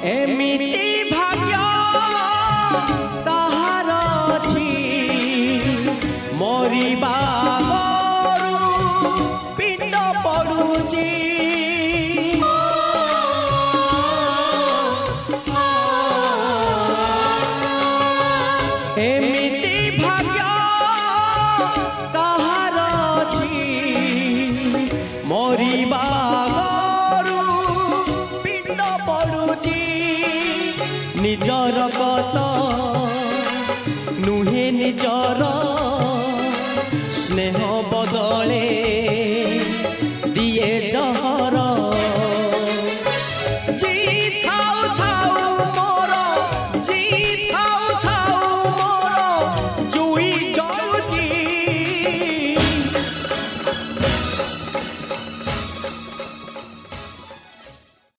एमिति भाग्य ताहार अछि मरिबा पिंड पड़ुची एमिति भाग्य ताहार अछि मरिबा पिंड पड़ुची निजर कत